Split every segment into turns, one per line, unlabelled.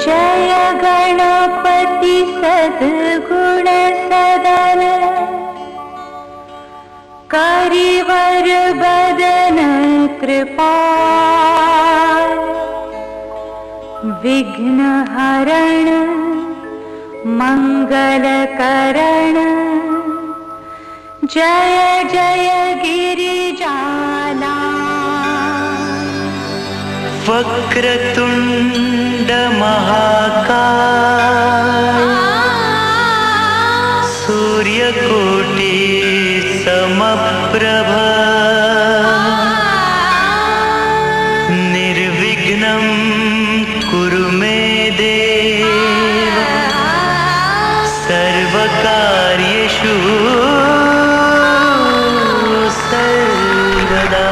जय गणपति सद्गुण सदन करिवर बदन कृपाल विघ्न हरण मंगल करण जय जय गिरिजाला
वक्रतुंड महाकाय सूर्यकोटि समप्रभ निर्विघ्नं कुरु मे देव सर्वकार्येषु सर्वदा।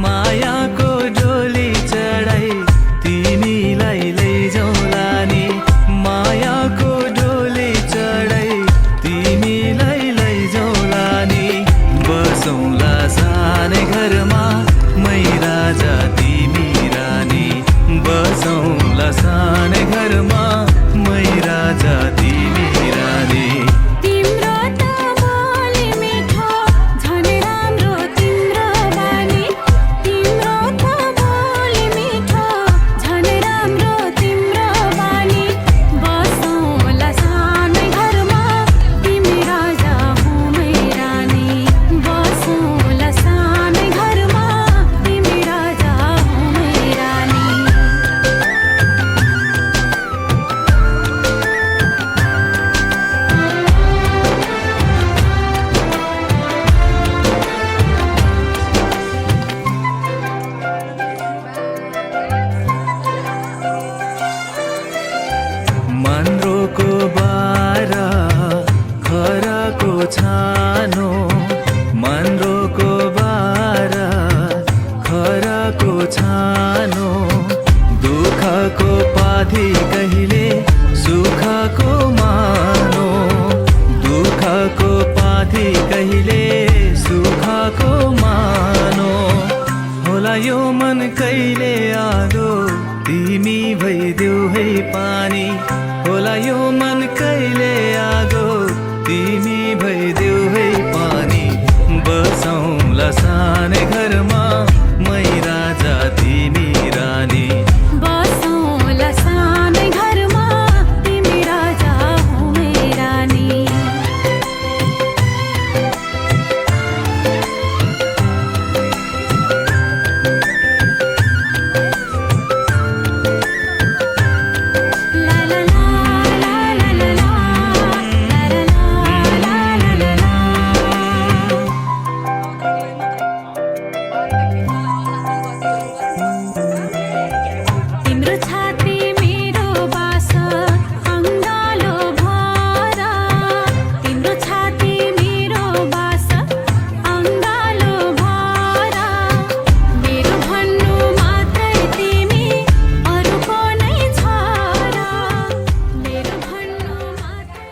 माया बसौँला सानै घरमा मै राजा तिमी रानी बसौँला सानै घरमा मै राजा तिमी रानी
तिम्रो त बोली मिठो झन् राम्रो तिम्रो बानी तिम्रो त बोली मिठो झन् राम्रो तिम्रो बानी बसौँला सानै घरमा तिमी राजा हुँ मै रानी बसौँला सानै घरमा तिमी राजा हुँ मै रानी
मन्द्रोको बारा खराको छानो मन्द्रोको बारा खराको छानो दुःखको पाथी कहिले सुखको मानो दुःखको पाथी कहिले सुखको मानो होला यो मन कहिले आगो तिमी भइदेऊ है पानी होला यो मन कहिले आगो तिमी भइदेऊ है पानी बसौँला सानै घरमा मै राजा तिमी रानी
बसौँला सानै घरमा तिमी राजा हुँ मै रानी ला ला ला ला ला ला ला ला ला ला ला तिम्रो छाती मेरो बास अङ्गालो भरा तिम्रो छाती मेरो बास अङ्गालो भरा मेरो भन्नु मात्रै तिमी अरूको नै छोरा मेरो भन्नु मात्रै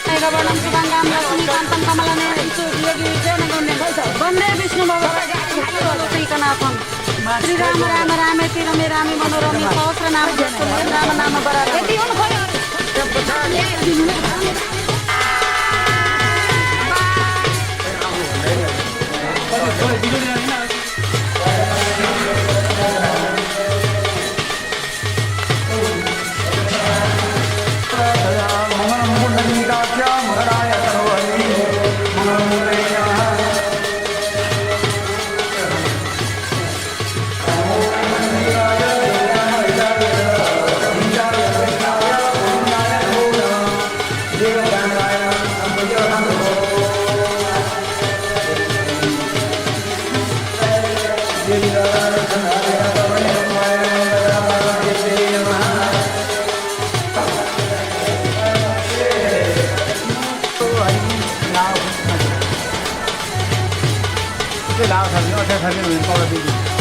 Nagabang ng subang gamla, sumikantan kamalan Shriram Ram रामेति रमे रामे मनोरमे सहस्रनाम तत्तुल्यं राम नाम वरानने। यदि उनको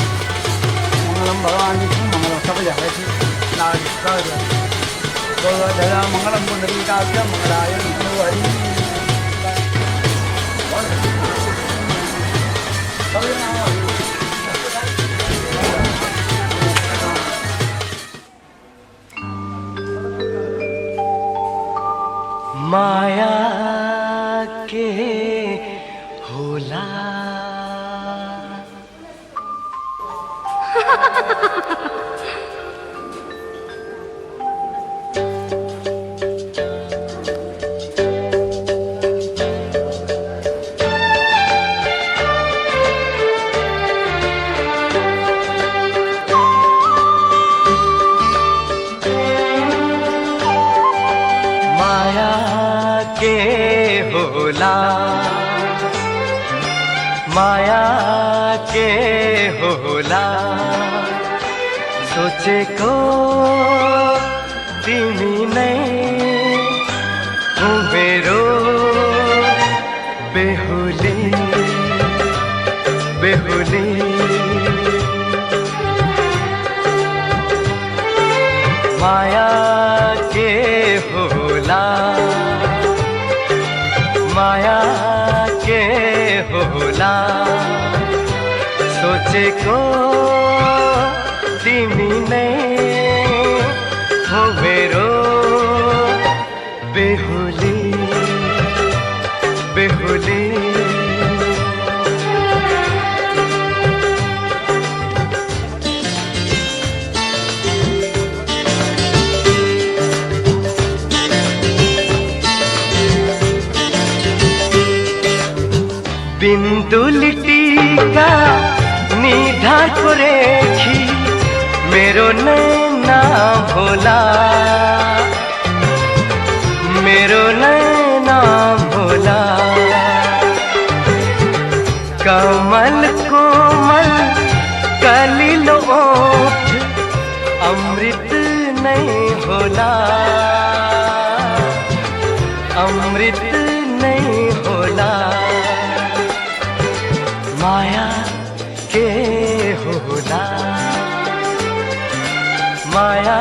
मंगलम भगवान विष्णु मंगलम सब जाए मंगलम पुंडरीकाक्ष मंगलाय विष्णु हरि
माया के होला माया के होला माया के होला सोचे को तिमी नै हो मेरो बेहुली बेहुली माया के होला माया के होला सोचे को तिमी नै हो मेरो बेहुली बेहुली बिंदुली टीका निधा को रेखी मेरो नैना भोला मेरो नैना भोला कमल कोमल कलिलो ओठ अमृत नहीं होला अमृत नहीं होला माया के होला माया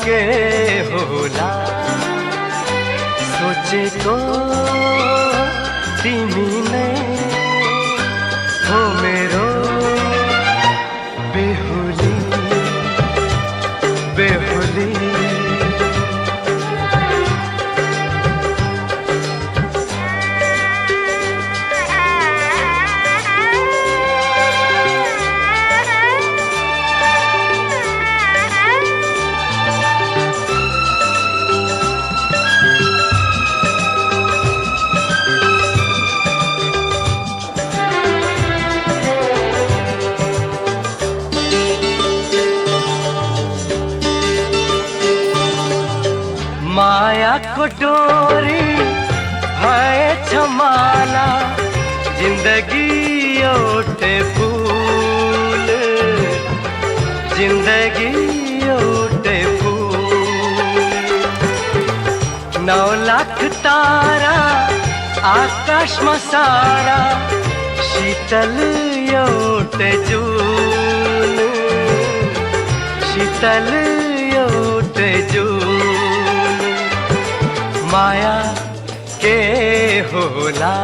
के होला सोचे को तिमी नै हो मेरो बेहुली बेहुली माया को डोरी है छमाला जिंदगी ओटे फूल जिंदगी ओटे फूल 9 लाख तारा आकाश में सारा शीतल ओटे जून शीतल ओटे जून माया के होला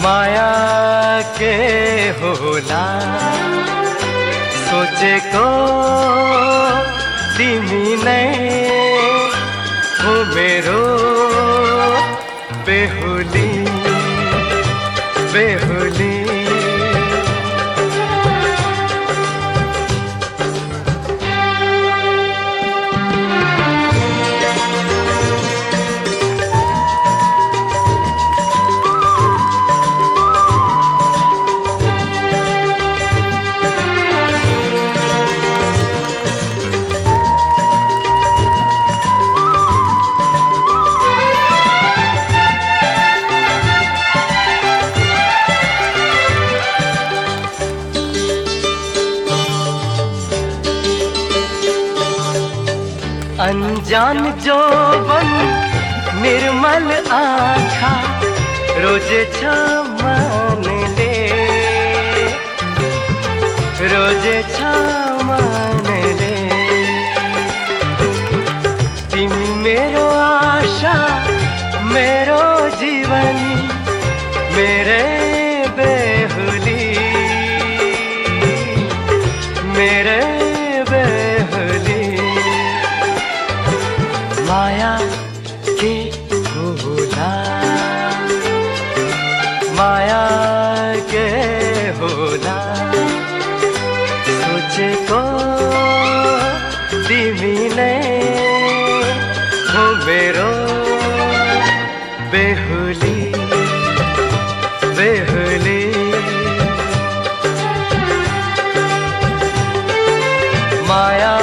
माया के होला सोचेको तिमी नै हो मेरो बेहुली बेहुली अनजान जोवन निर्मल आँखा रोजे छ मनले रोजे छ मनले तिमी मेरो आशा मेरो जीवन मेरे बेहुली मेरे बेहुली माया के होला माया के होला सोचेको तिमी नै हो मेरो बेहुली बेहुली माया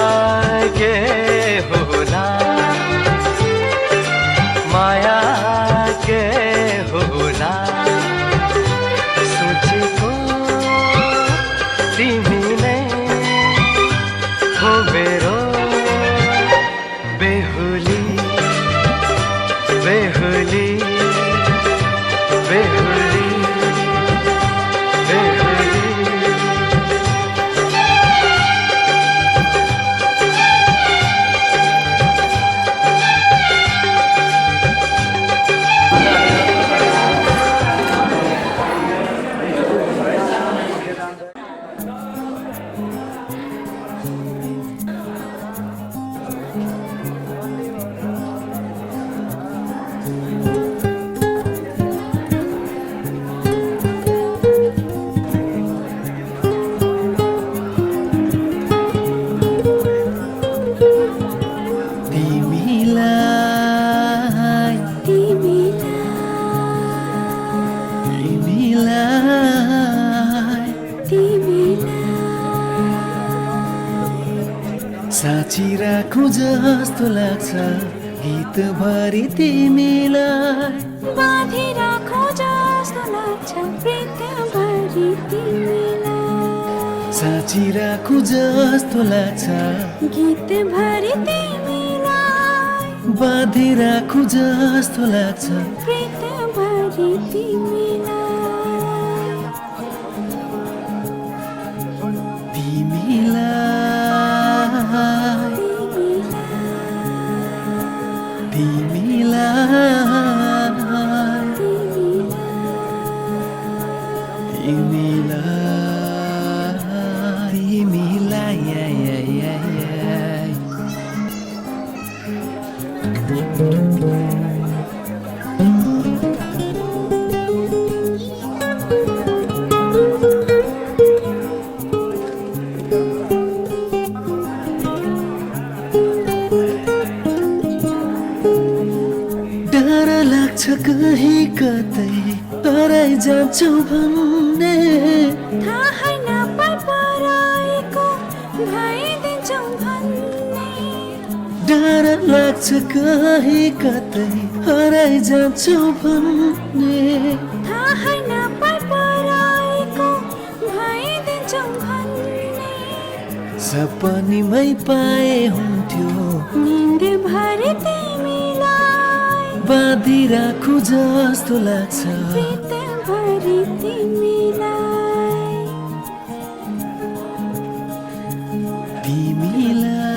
के होला माया के होला सोचेको तिमी नै हो मेरो बेहुली बेहुली बेहुली बेहुली
साँची राखुँ जस्तो लाग्छ गीतभरि तिमीलाई
बाँधी राखो जस्तो लाग्छ प्रीतभरि तिमीलाई
साँची राखुँ जस्तो लाग्छ
गीतभरि तिमीलाई
बाँधी राखुँ जस्तो लाग्छ
प्रीतभरि तिमीलाई
डर लाग्छ कहीँ कतै हराइ जान्छौ भन्ने
थाहै नपाई पराएको भइदिन्छौ भन्ने
डर लाग्छ कहीँ कतै हराइ जान्छौ भन्ने
थाहै नपाई पराएको भइदिन्छौ भन्ने
सपनीमै पाए हुन्थ्यो
निन्दभरि तिमीलाई
बाँधी राखुँ जस्तो लाग्छ
प्रीतभरि तिमीलाई
तिमीलाई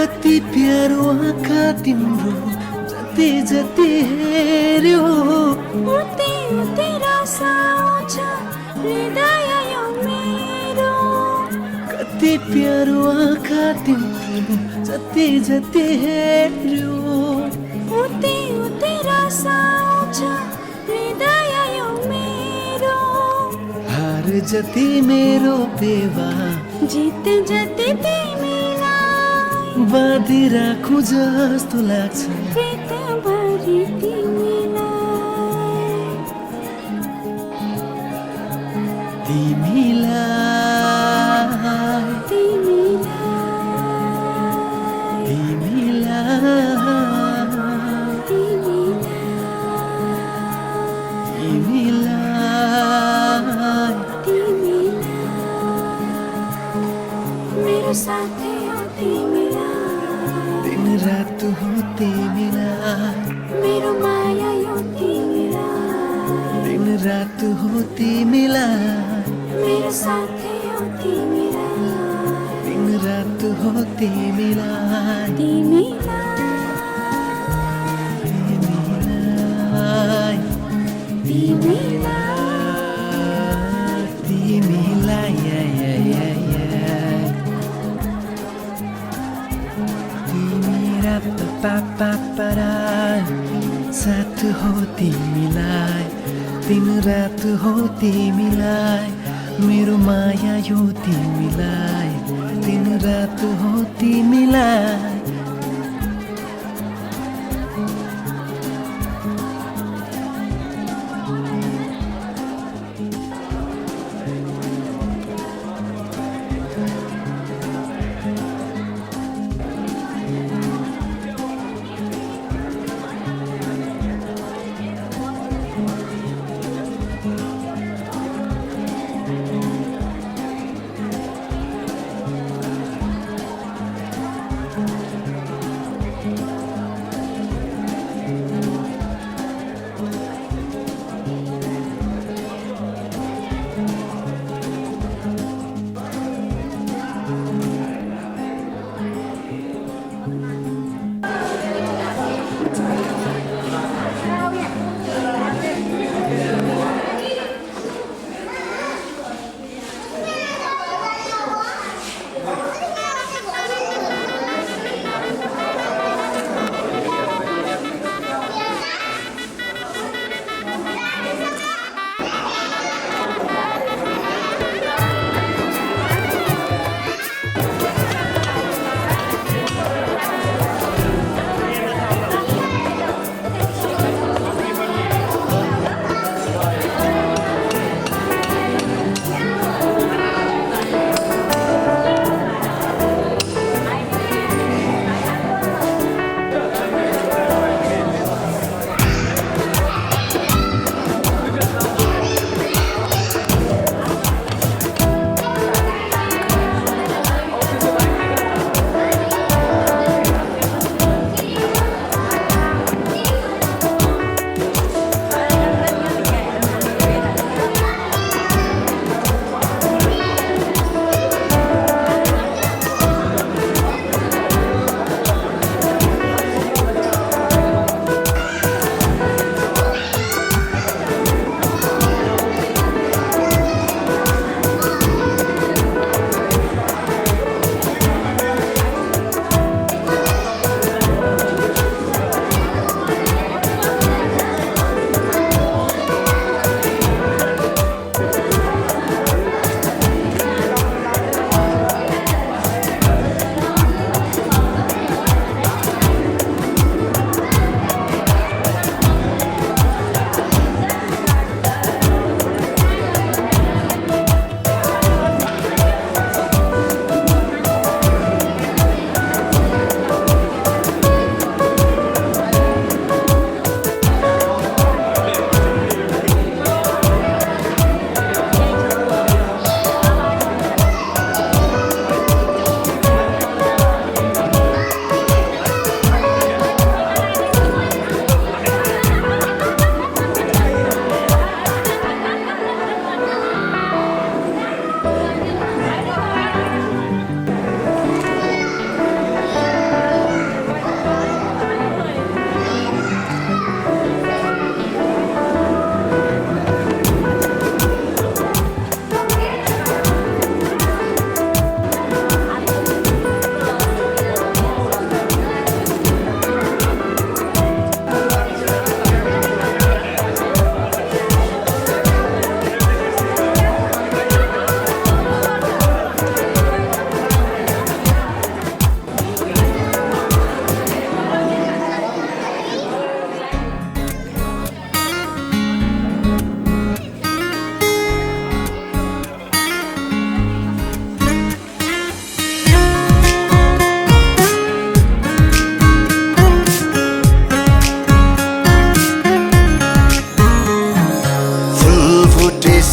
कति प्यारो आँखा तिम्रो जति जति हेऱ्यो
उति उति रस आउँछ हृदय यो मेरो
कति प्यारो आँखा तिम्रो जति जति हेऱ्यो
उति उति रस आउँछ हृदय यो मेरो
हार जति मेरो पेवा
जित जति तिमीलाई
बाँधिराखु जस्तो लाग्छ
प्रीतभरि तिमीलाई
तिमीलाई
मेरो साथी हो तिमीलाई
दिन रात हो तिमीलाई
मेरो माया यो तिमीलाई
दिन रात हो तिमीलाई
मेरो साथी हो तिमीलाई
दिन रात हो तिमीलाई
तिमीलाई
तिमीलाई पापा साथ हो तिमीलाई दिन रात हो तिमीलाई मेरो माया यो तिमीलाई दिन रात हो तिमीलाई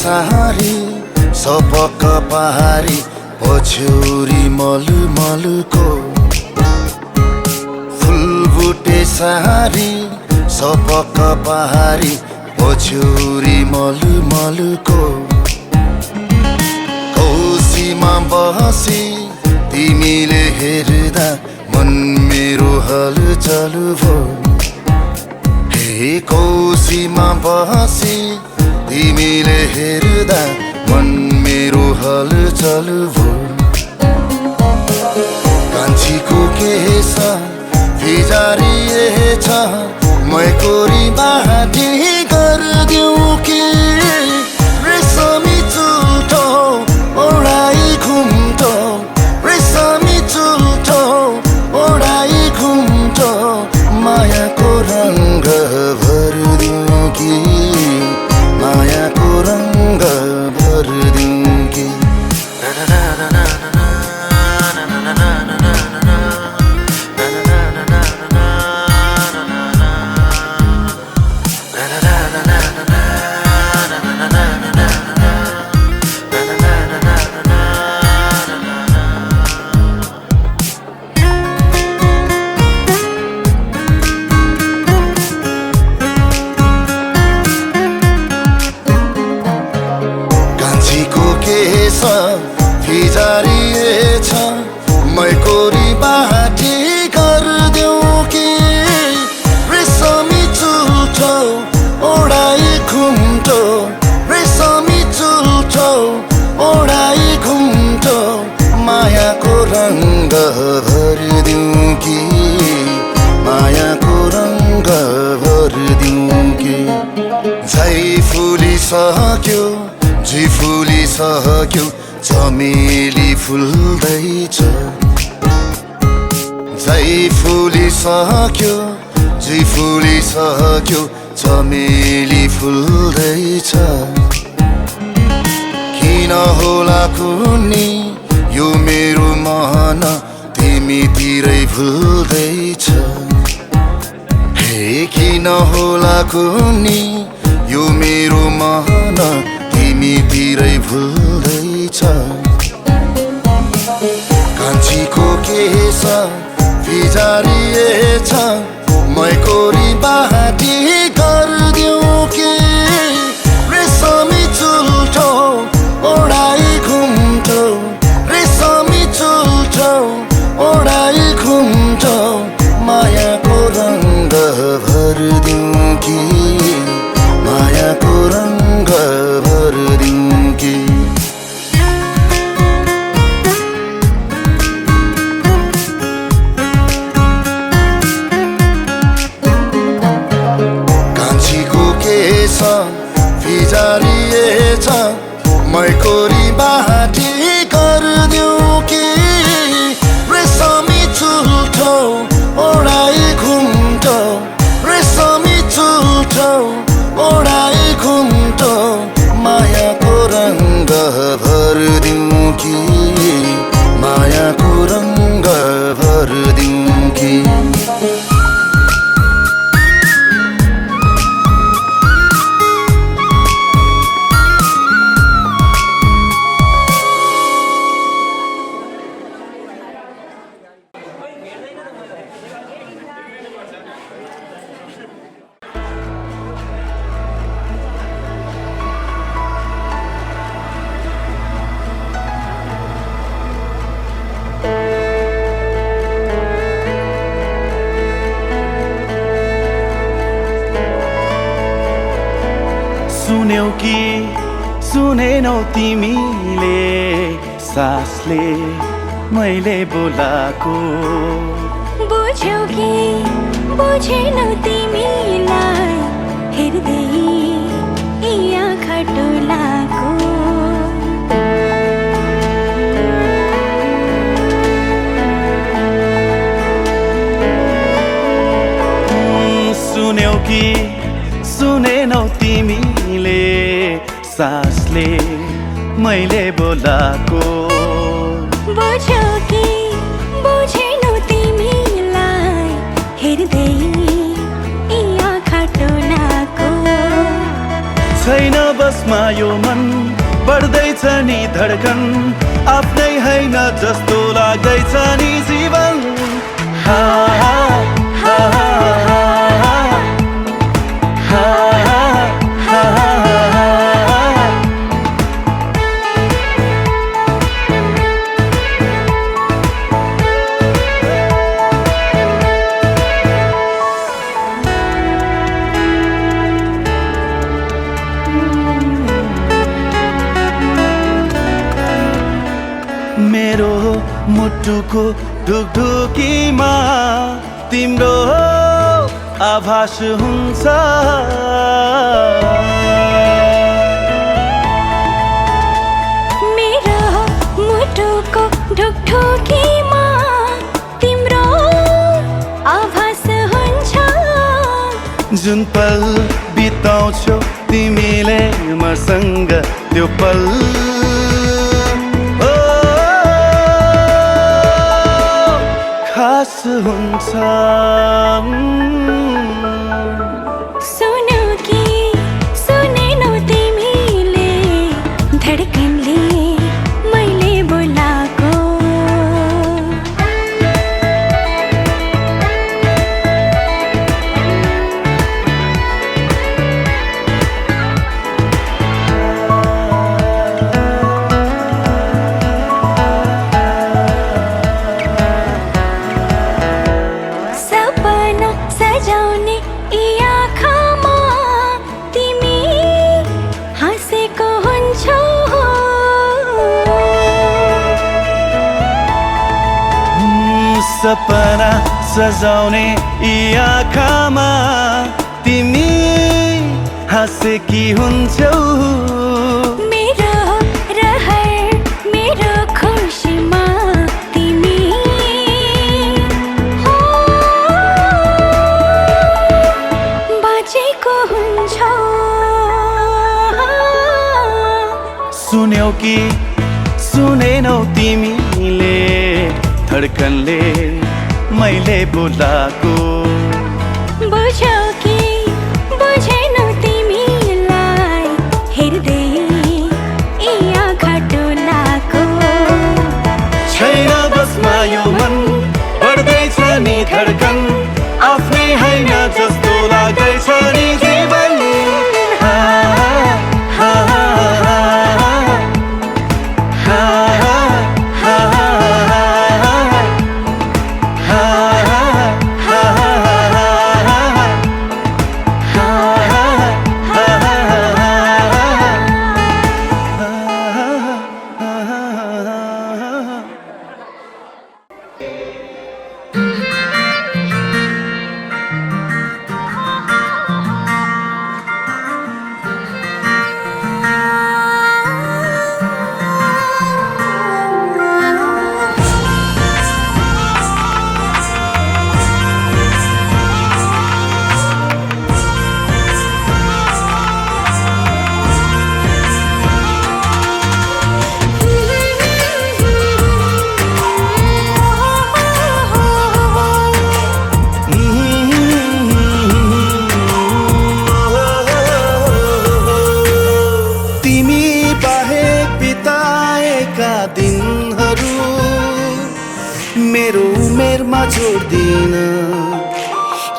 सारी सपक्क पहारी पछ्यौरी मलुमलुको फुलबुटे सारी सपक्क पहारी पछ्यौरी मलुमलुको कौसीमा बसी तिमीले हेर्दा मन मेरो हलचल भो हे कौसीमा बसी तिमीले हेर्दा मन मेरो हलचल भो कान्छीको केश भिजारिएछ मैकोरी बाटी गरिदिउँ कि रेशमी चुल्ठो ओढाई घुम्टो रेशमी चुल्ठो ओढाई घुम्टो मायाको रङ्ग भरिदिउँ कि मायाको रङ्ग भरिदिउँ कि भिजारिएछ मैकोरी बाटी गरिदिउँ कि रेशमी चुल्ठो ओढाई घुम्टो रेशमी चुल्ठो ओढाई घुम्टो मायाको रङ्ग भरिदिउँ कि मायाको रङ्ग भरिदिउँ कि झै फुलिसक्यो जी फुलिसक्यो चमेली फुल्दैछ झै फुलिसक्यो जी फुलिसक्यो चमेली फुल्दैछ किन होला कुन्नी यो मेरो मन तिमीतिरै भुल्दैछ हे किन होला कुन्नी यो मेरो मन तिमीतिरै भुल्दैछ कान्छीको केश भिजारिएछ मैकोरी बाटी गरिदिउँ कि रेशमी चुल्ठो ओढाई घुम्टो रेशमी चुल्ठो ओढाई घुम्टो मायाको रङ्ग भरिदिउँ कि मायाको रङ्ग भरिदिउँ कि कान्छीको केश भिजारिएछ मैकोरी बाटी गरिदिउँ कि रेशमी चुल्ठो ओढाई घुम्टो रेशमी चुल्ठो ओढाई घुम्टो मायाको रङ्ग भरिदिउँ कि मायाको रङ्ग भरिदिउँ कि
सुन्यौ कि सुनेनौ तिमीले सासले मैले बोलाको
बुझ्यौ कि बुझेनौ तिमीलाई हेर्दै यी आँखा टोलाको
सुन्यौ कि सुनेनौ तिमीले सासले मैले बोलाको
बुझ्यौ कि बुझेनौ तिमीलाई हेर्दै यी आँखा टोलाको
छैन बसमा यो मन बढ्दैछ नि धड्कन आफ्नै होइन जस्तो लाग्दैछ नि जीवन हा हा हा हा हा मेरो मुटुको ढुकढुकीमा तिम्रो आभास हुन्छ
मेरो मुटुको ढुकढुकीमा तिम्रो आभास हुन्छ
जुन पल बिताउँछौ तिमीले मसँग त्यो पल खास हुन्छ
सुन्यौ कि सुनेनौ तिमीले धड्कनले मैले बोलाको सजाउने यी आँखामा तिमी हाँसेको हुन्छौ
सपना सजाउने यी आँखामा तिमी हाँसेकी हुन्छौ
मेरो रहर मेरो खुसीमा तिमी बाँचेको हुन्छौ
सुन्यौ कि सुनेनौ तिमीले धड्कनले मैले बोलाको
बुझ्यौ कि बुझेनौ तिमीलाई हेर्दै यी आँखा डोलाको
छैन बसमा यो मन बढ्दैछ नि धड्कन आफ्नै होइन जस्तो लाग्दैछ नि जीवन हा हा मेरो उमेरमा जोड्दिन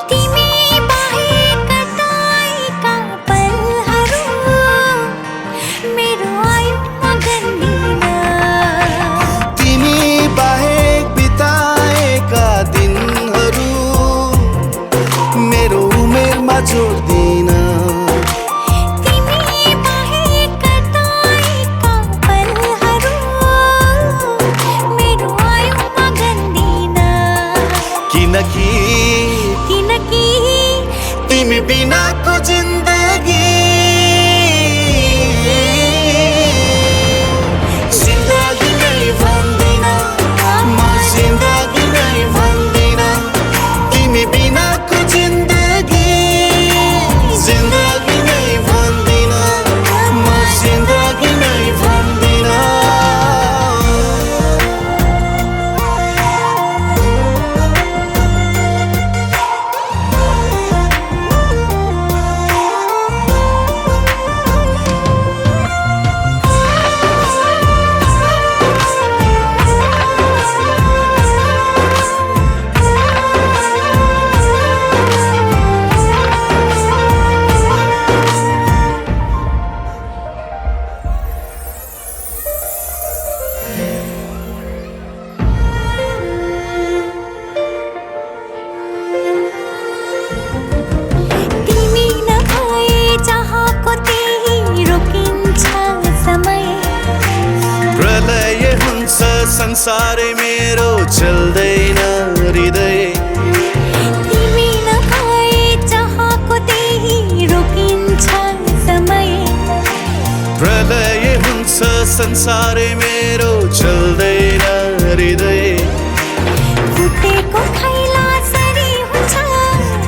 तिमी बाहेक कताएका पलहरू मेरो आयुमा गन्दिन
तिमी बाहेक बिताएका दिनहरू मेरो उमेरमा जोड्दिन किनकि संसारै मेरो चल्दैन हृदय
तिमी नभए चाहको त्यही रोकिन्छ समय
प्रलय हुन्छ संसारै मेरो चल्दैन हृदय
फुटेको थैला सरी हुन्छ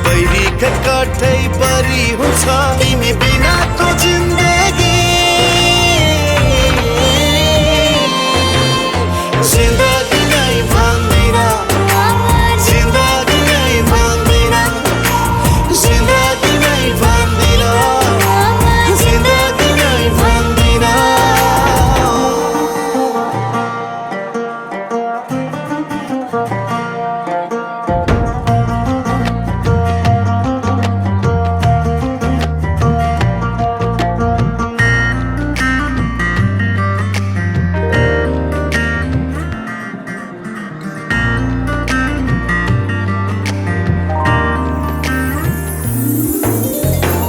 पहिरीका काठै परी हुन्छ तिमी बिनाको जिन्दगी जिन्दगी नै भन्दिन जिन्दगी नै भन्दिन जिन्दगी नै भन्दिन जिन्दगी नै भन्दिन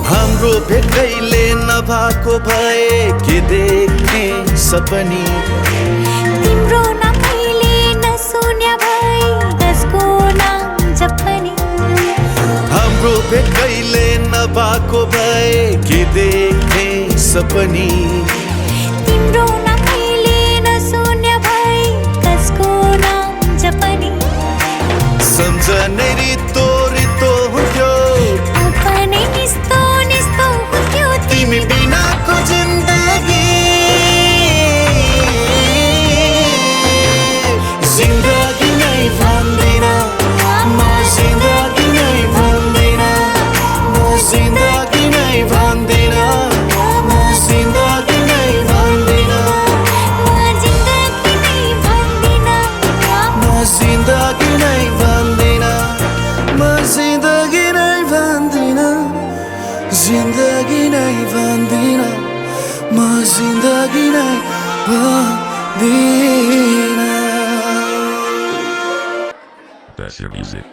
हाम्रो भेटैले नभएको भए के देख्ने सपनी
तिम्रो नभएले नसुन्या भई कसको नाम जपनी
हाम्रो भेटैले नभएको भए के देख्ने सपनी
तिम्रो नभएले नसुन्या भई कसको नाम जपनी
सम्झनै रितो रितो हुन्थ्यो
अपनै निस्तो निस्तो हुन्थ्यो
तिमी बिनाको जिन्दगी जिन्दगी नै भन्दिन म जिन्दगी नै भन्दिन म जिन्दगी नै भन्दिन म जिन्दगी नै भन्दिन
म जिन्दगी नै भन्दिन
म जिन्दगी नै भन्दिन म जिन्दगी नै भन्दिन जिन्दगी नै भन्दिन म जिन्दगी नै भन्दिन
That's your music.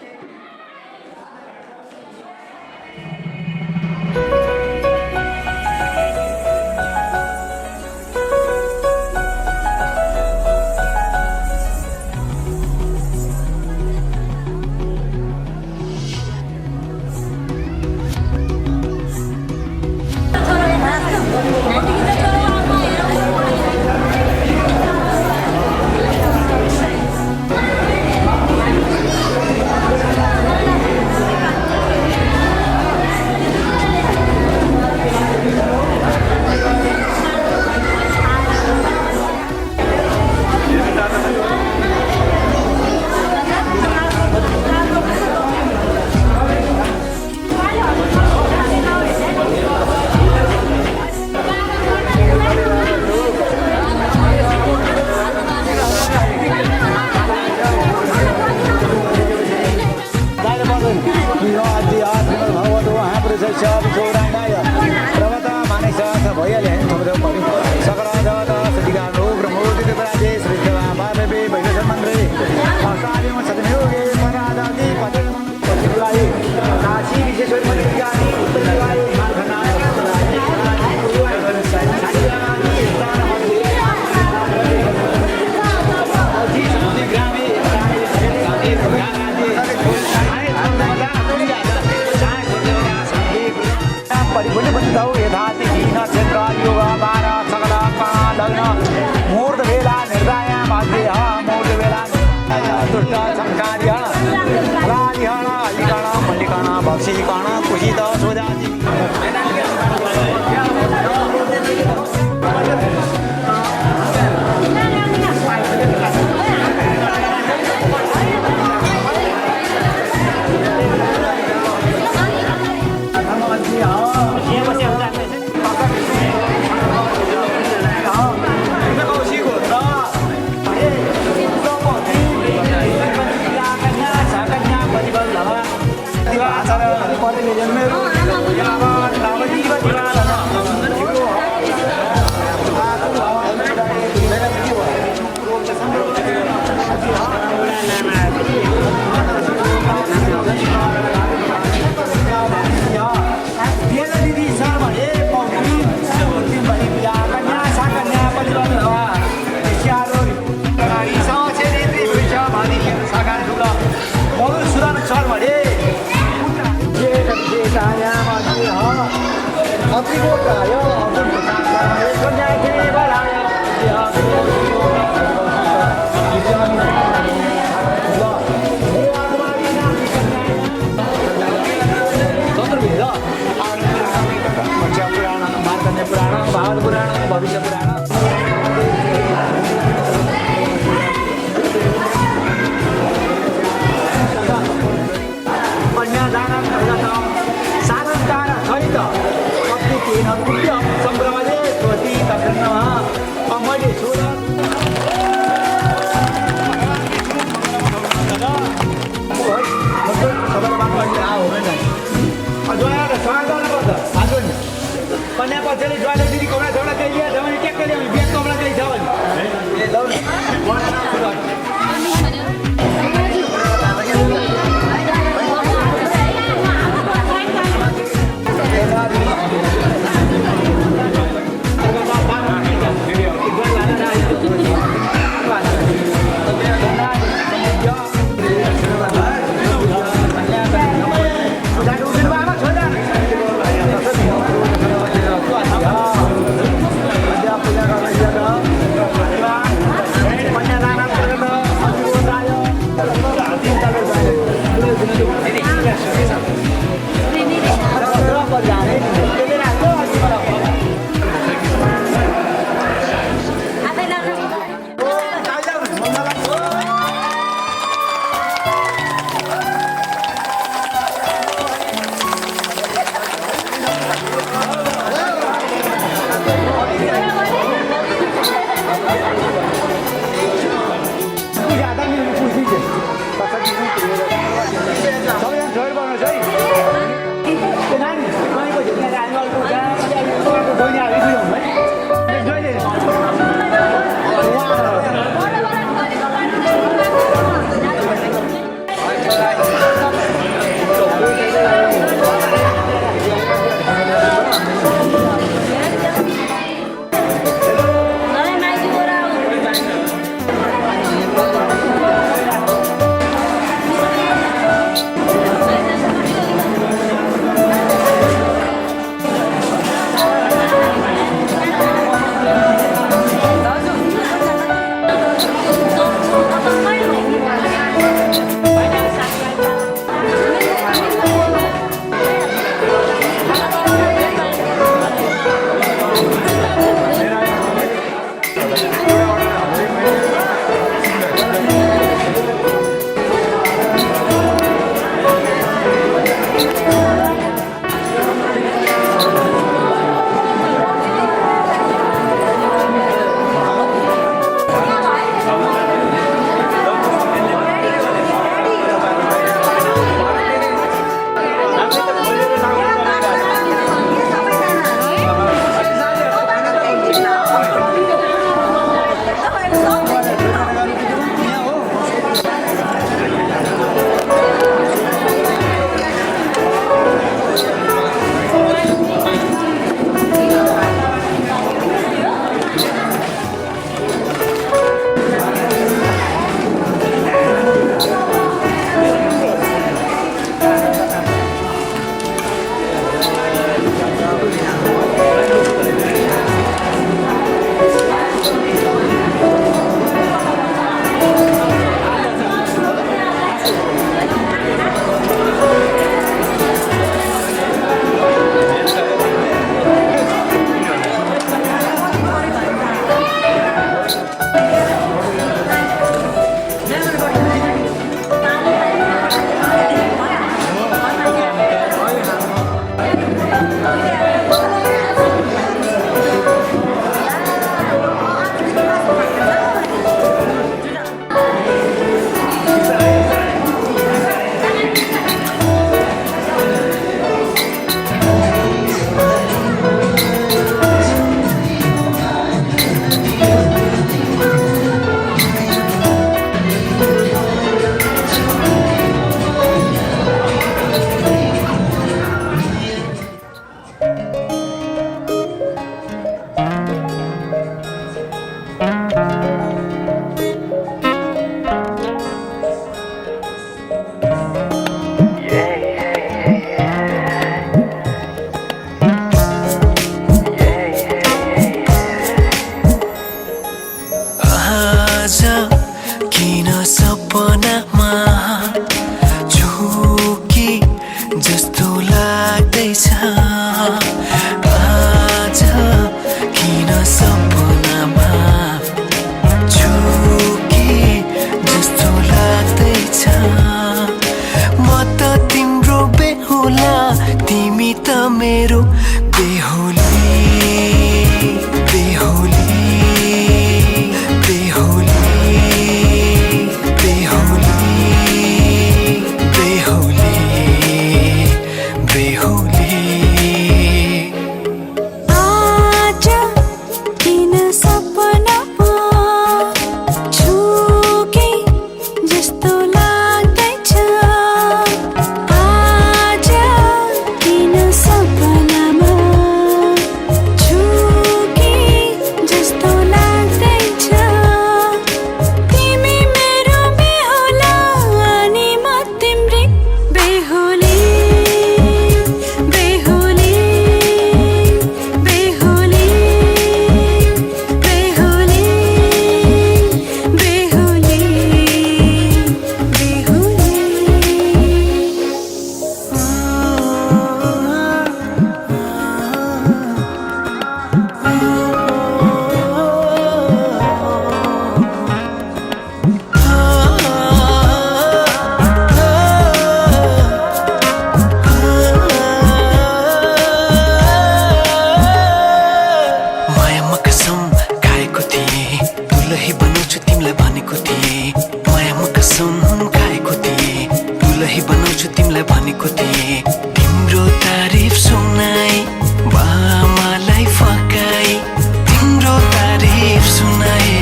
गीत सुनाए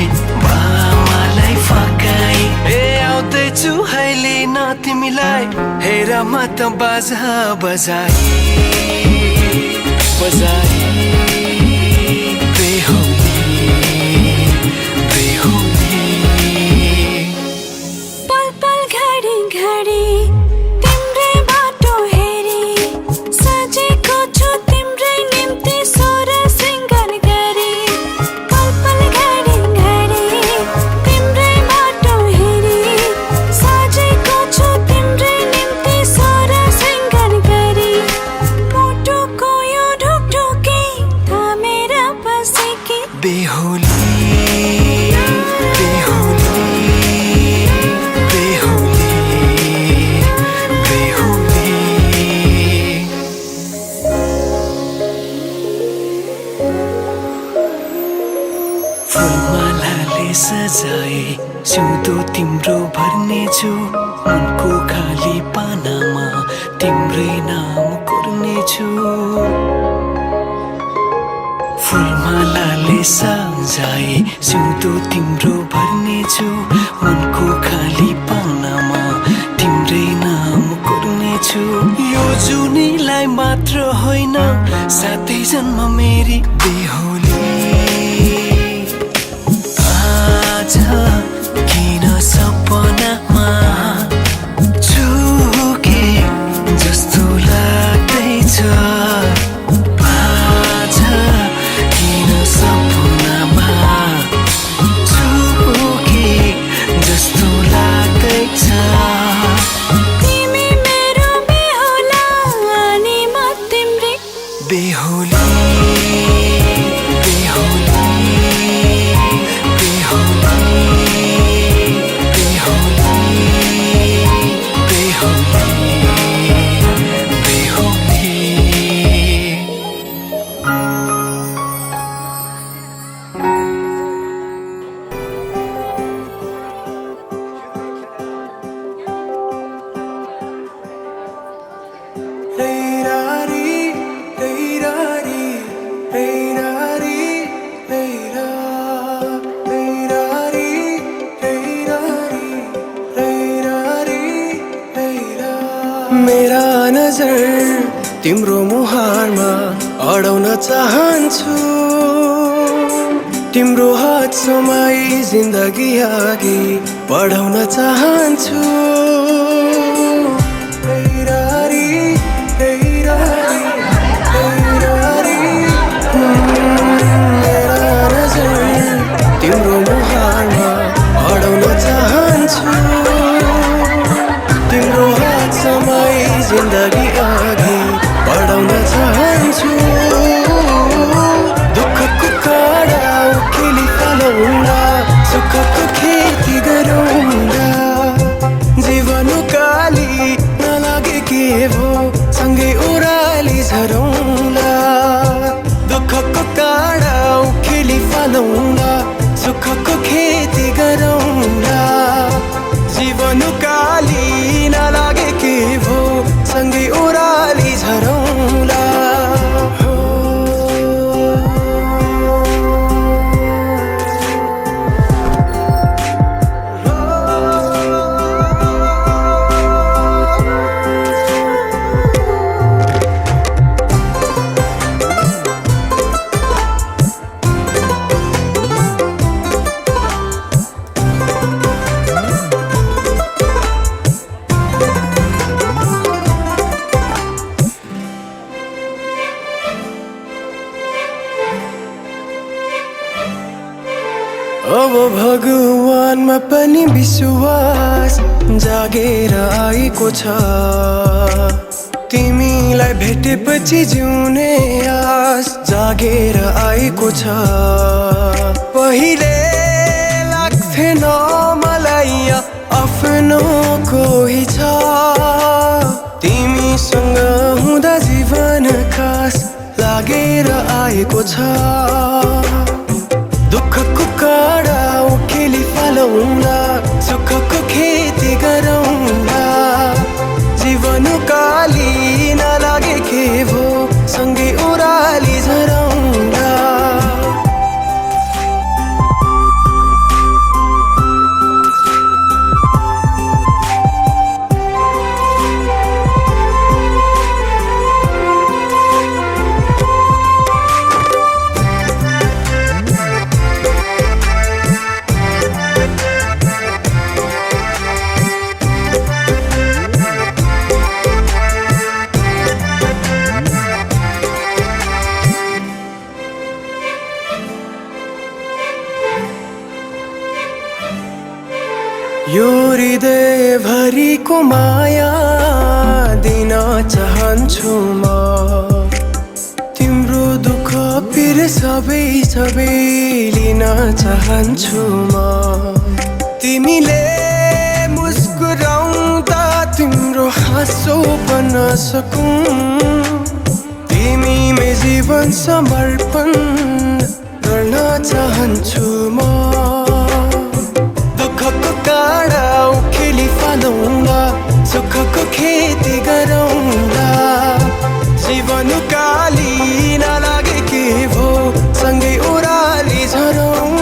बामालाई फकाई ए आउँदैछु अहिले न तिमीलाई हेर म त बाजा बजाई बजाई बेहुली बेहुली
पल पल घडी घडी तिम्रै बाटो हेरी सजेको छु तिम्रै निम्ति सोर सिंगार गरी पल पल घडी घडी तिम्रै बाटो हेरी सजेको छु तिम्रै निम्ति सोर सिंगार गरी मुटुको यो ढुकढुकी थामेर बसेकी
बेहुली बेहुली बेहुली बेहुली फुलमालाले सजाए सिउँदो तिम्रो भर्नेछु मनको खाली पानामा तिम्रै नाम कोर्नेछु फुलमालाले सजाए सिउँदो तिम्रो भर्नेछु मनको खाली पानामा तिम्रै नाम कोर्नेछु यो जुनीलाई मात्र होइन साथै जन्म मेरी बेहुली आज किन सपनामा चुके जस्तो लाग्दैछ आज किन सपनामा चुके जस्तो लाग्दैछ
तिमी मेरो बेहुला अनि म तिम्रै
बेहुली बेहुली बेहुली बेहुली बेहुली
मेरा नजर तिम्रो मुहारमा अडाउन चाहन्छु तिम्रो हात समाई जिन्दगी अघि बढाउन चाहन्छु हैरारी, हैरारी, हैरारी। मेरा नजर तिम्रो मुहारमा अडाउन चाहन्छु तिम्रो हात समाई जिन्दगी अघि बढाउन चाहन्छु दुःखको काँडा उखेली फालौँला सुखको खेती गरौँला जीवन काली नलागे के भो सँगै ओह्राली झरौँला दुःखको काँडा उखेली फालौँला सुखको खेती गरौँला जीवन काली नलागे के भो सँगै ओह्राली झरौँला अब भगवानमा पनि विश्वास जागेर आएको छ तिमीलाई भेटेपछि जिउने आस जागेर आएको छ पहिले लाग्थेन मलाई आफ्नो कोही छ तिमीसँग हुँदा जीवन खास लागेर आएको छ दुःखको काँडा उखेली फालौँला सुखको खेती गरौँला जीवन काली नलागे के भो सँगै ओह्राली झरौँला यो हृदयभरिको माया दिन चाहन्छु म तिम्रो दुःख पिर सबै सबै लिन चाहन्छु म तिमीले मुस्कुराउँदा तिम्रो हाँसो बन्न सकूं तिमीमै जीवन समर्पण गर्न चाहन्छु म दुःखको काँडा उखेली फालौँला सुखको खेती गरौँला जीवन काली नलागे के भो सँगै ओह्राली झरौँला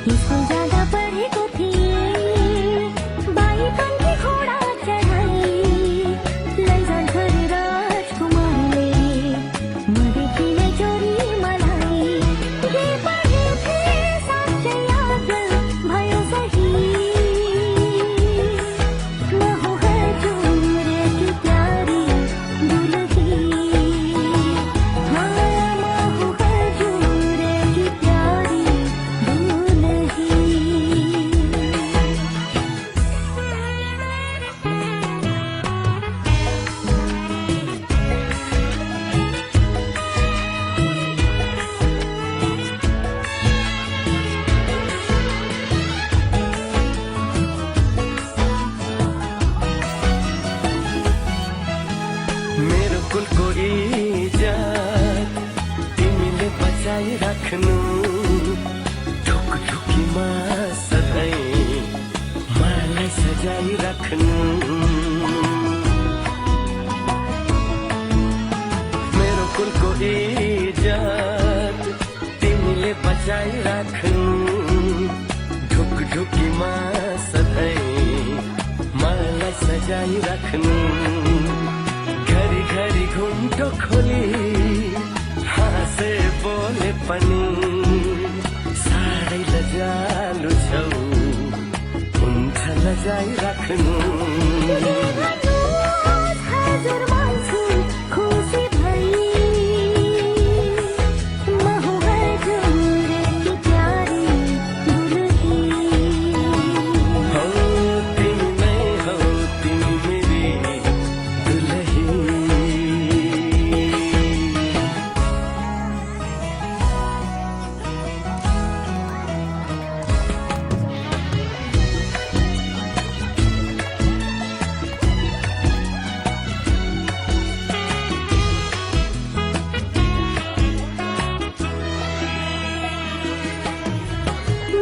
कुलको इज्जत तिमीले बचाइराख्नु ढुकढुकीमा सधैँ मलाई सजाइराख्नु मेरो कुलको इज्जत तिमीले बचाइराख्नु ढुकढुकीमा सधैँ मलाई सजाइराख्नु घरी घरी घुम्टो खोली हाँसे बोले पनि साह्रै लजालु छौ हुन्छ लजाइराख्नु
हजुर मान्छु खुसी भई म हुँ हजुरकी प्यारी दुलही
हौ तिमी नै हौ तिमी मेरी दुलही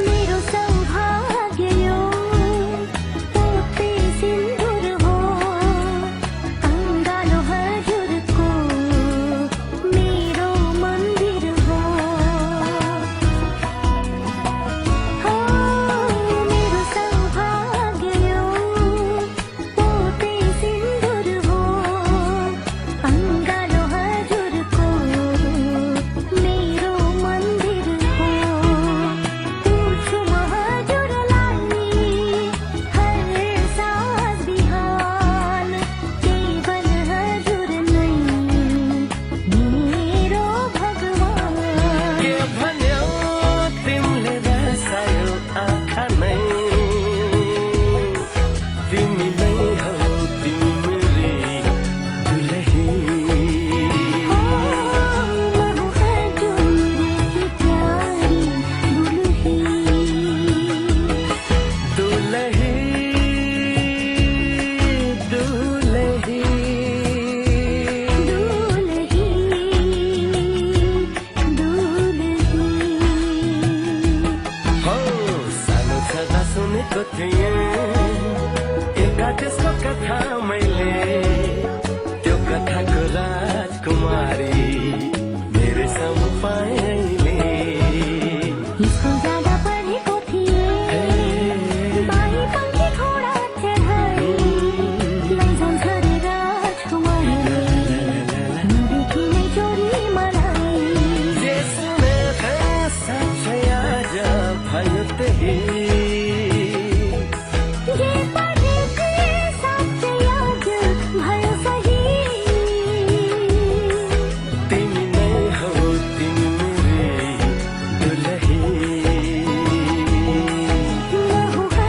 मेरो सौभाग्य यो पोते सिन्दुर हो अङ्गालो हजुरको मेरो मन्दिर हो मेरो सौभाग्य यो पोते सिन्दुर हो अङ्गालो हजुरको मेरो मन्दिर हो पूछूं हजुरलाई हर साँझ बिहान केवल हजुर नै मेरो भगवान
के भन्यौ तिमीले रसायो आँखा नै तिमी नै हौ तिमी मेरी दुलही
म हुँ हजुरकी प्यारी दुलही
दुलही दुलही हो सानो छँदा सुनेको थिएँ एउटा त्यसको कथा मैले त्यो कथाको राजकुमारी मेरो सामु पाएँ अहिले
स्कुल जाँदा पढेको थिएँ बाई पङ्खी घोडा चढाई लैजान्छ रे राजकुमारीले देखि नै चोरी मलाई
जे सुनेको साँच्चै आज भयो त्यही
जे पढेको साँच्चै आज भयो सही
तिमी नै हौ तिमी मेरी दुलही
म हुँ हजुर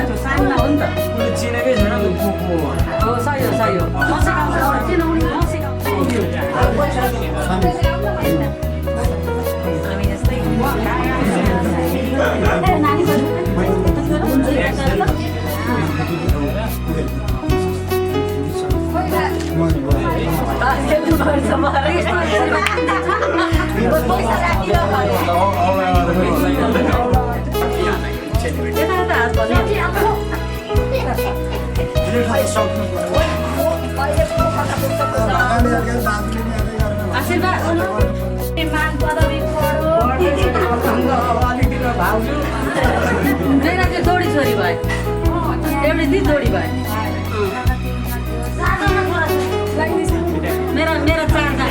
चिनेको साइनमा हो नि त
उसले चिनेकै छैन नि को हो
हो सही हो म सिकाउँछु चिनाउने म सिकाउँछु हामी जस्तै मेरा चाहिँ जोडी छोरी भयो एउटै ती जोडी भयो मेरा चारजना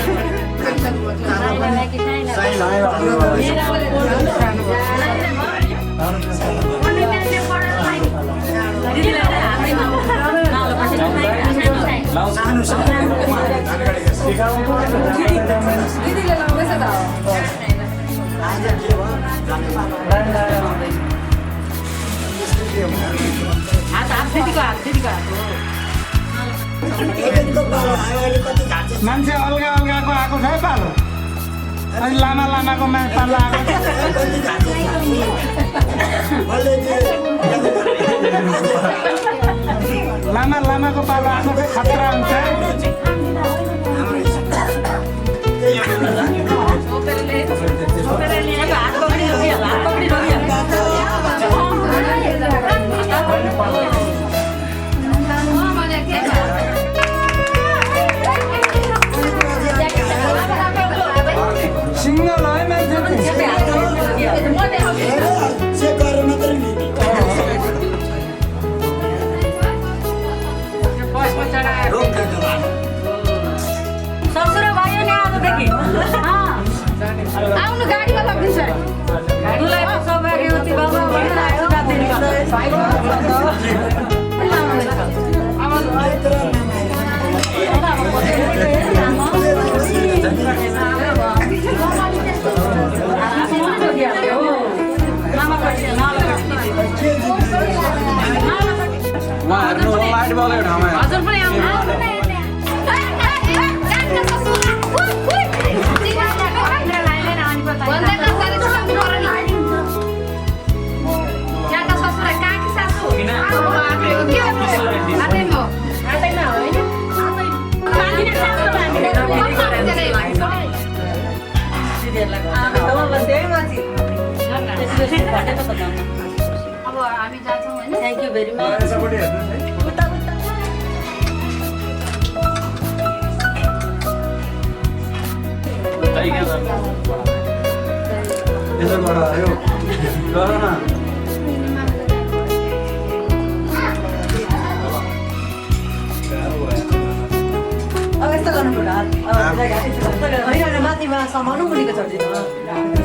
मान्छे अलगा अलगाको आएको छ है पालो अनि लामा लामाको पालो आएको लामा लामाको पालो आएको चाहिँ खतरा हुन्छ सिङ्गल है मान्छे
ससुरा भयो नि आजदेखि आउनु गाडीमा लगिन्छ गाडीलाई सौभाग्यवती बाबा भनेर आयो
उहाँहरू लाइट बलेको ठाउँमा
हजुर पनि आउनु अब हामी जान्छौँ होइन थ्याङ्क यू भेरी मच
यसोबाट आयो गर न
अब यस्तो गर्नु पर्यो माथिमा समाउनु मुनिको छोडिदिनु